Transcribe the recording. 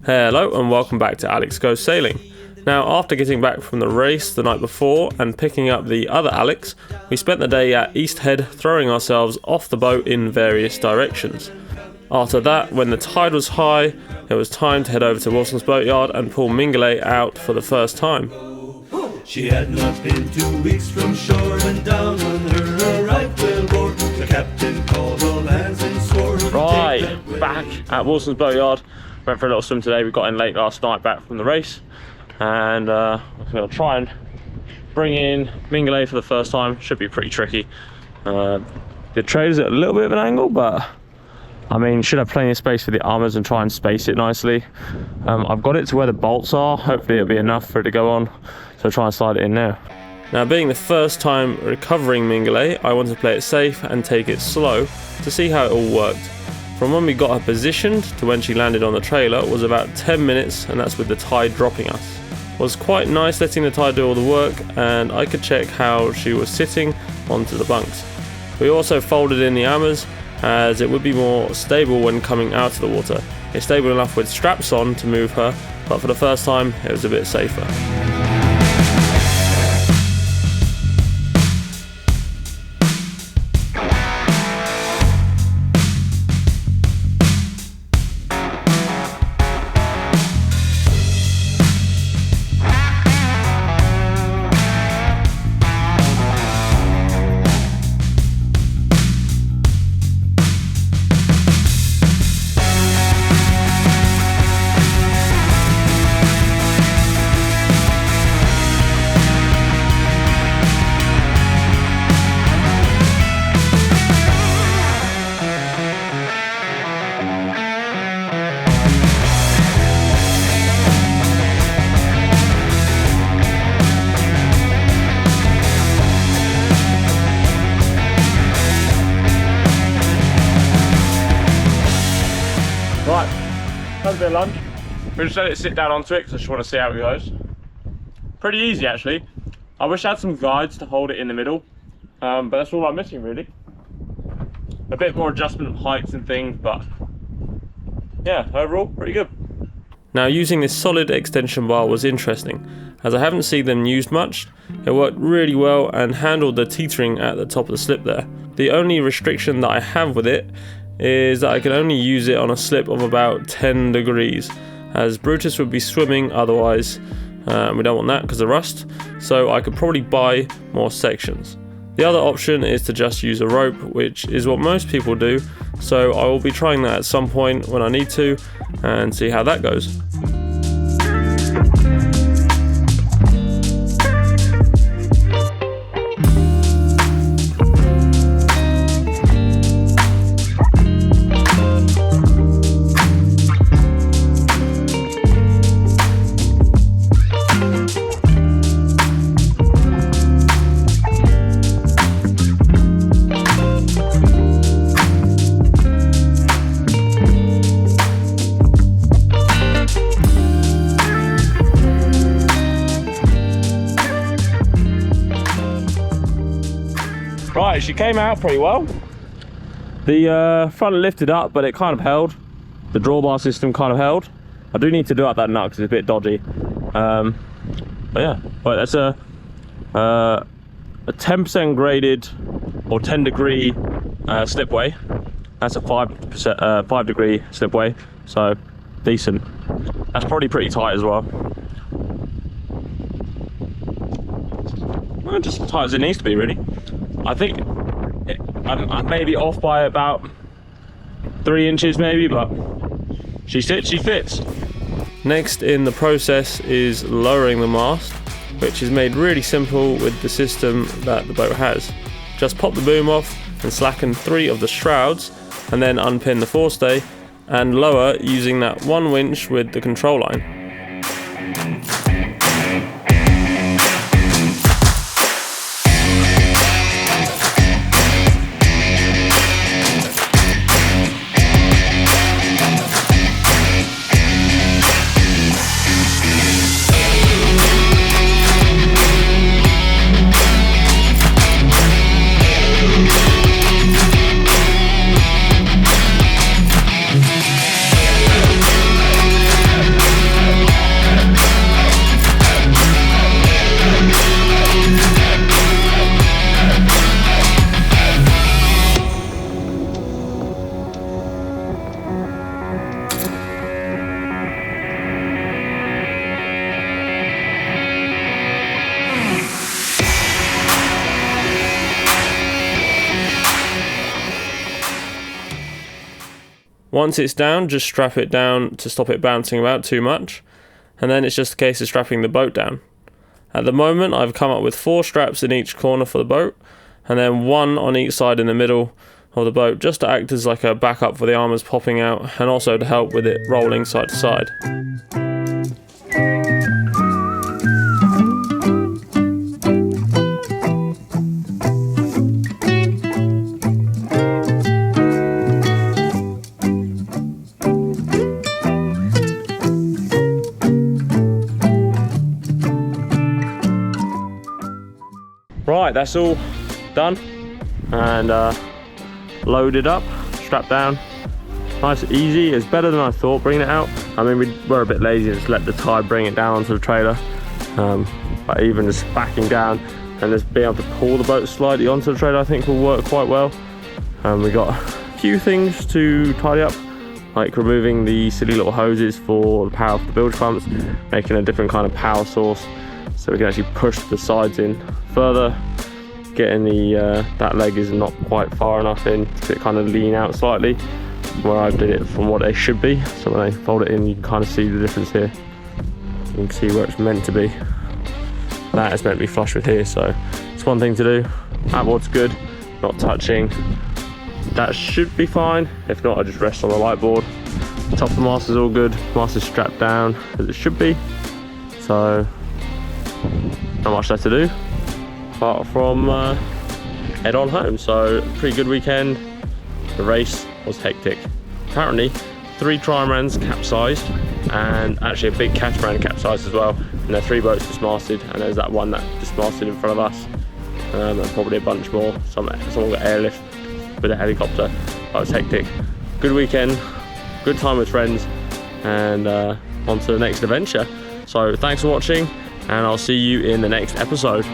Hello and welcome back to Alex Goes Sailing. Now, after getting back from the race the night before and picking up the other Alex, we spent the day at East Head throwing ourselves off the boat in various directions. After that, when the tide was high, it was time to head over to Wilson's boatyard and pull Mingulay out for the first time. She had not been 2 weeks from shore, and down on her a right whale bore. The captain called all hands and swore. Right, back at Wilson's boatyard. Went for a little swim today. We got in late last night back from the race, and we're going to try and bring in Mingulay for the first time. Should be pretty tricky. The trailer's at a little bit of an angle, but I mean, should have plenty of space for the armors and try and space it nicely. I've got it to where the bolts are. Hopefully it'll be enough for it to go on, so I'll try and slide it in now. Now, being the first time recovering Mingulay, I wanted to play it safe and take it slow to see how it all worked. From when we got her positioned to when she landed on the trailer was about 10 minutes, and that's with the tide dropping us. It was quite nice letting the tide do all the work, and I could check how she was sitting onto the bunks. We also folded in the armors, as it would be more stable when coming out of the water. It's stable enough with straps on to move her, but for the first time it was a bit safer. Right, have a bit of lunch. We'll just let it sit down onto it because I just want to see how it goes. Pretty easy actually. I wish I had some guides to hold it in the middle, but that's all I'm missing really. A bit more adjustment of heights and things, but yeah, overall pretty good. Now, using this solid extension bar was interesting, as I haven't seen them used much. It worked really well and handled the teetering at the top of the slip there. The only restriction that I have with it is that I can only use it on a slip of about 10 degrees, as Brutus would be swimming otherwise. We don't want that because of rust, so I could probably buy more sections. The other option is to just use a rope, which is what most people do, so I will be trying that at some point when I need to and see how that goes. Right, she came out pretty well. The front lifted up, but it kind of held. The drawbar system kind of held. I do need to do up that nut because it's a bit dodgy. But yeah, but that's a 10% graded or 10 degree slipway. That's a 5 degree slipway, so decent. That's probably pretty tight as well. Well, just as tight as it needs to be, really. I think I may be off by about 3 inches maybe, but she fits. Next in the process is lowering the mast, which is made really simple with the system that the boat has. Just pop the boom off and slacken 3 of the shrouds, and then unpin the forestay and lower using that one winch with the control line. Once it's down, just strap it down to stop it bouncing about too much, and then it's just a case of strapping the boat down. At the moment, I've come up with 4 straps in each corner for the boat, and then 1 on each side in the middle of the boat, just to act as like a backup for the armours popping out, and also to help with it rolling side to side. Right, that's all done and loaded up, strapped down. Nice, easy. It's better than I thought bringing it out. I mean, we were a bit lazy, just let the tide bring it down onto the trailer. But even just backing down and just being able to pull the boat slightly onto the trailer, I think will work quite well. We got a few things to tidy up, like removing the silly little hoses for the power of the bilge pumps, making a different kind of power source so we can actually push the sides in further. Getting the that leg is not quite far enough in to kind of lean out slightly, where I did it from what they should be. So when I fold it in, you can kind of see the difference here. You can see where it's meant to be. That is meant to be flush with here, so it's one thing to do. Outboard's good, not touching. That should be fine. If not, I just rest on the light board. Top of the mast is all good. Mast is strapped down as it should be. So not much left to do apart from head on home. So pretty good weekend. The race was hectic. Apparently 3 trimarans capsized, and actually a big catamaran capsized as well, and there are 3 boats dismasted, and there's that one that dismasted in front of us, and probably a bunch more. Someone got airlift with a helicopter. That was hectic. Good weekend, good time with friends, and on to the next adventure. So thanks for watching, and I'll see you in the next episode.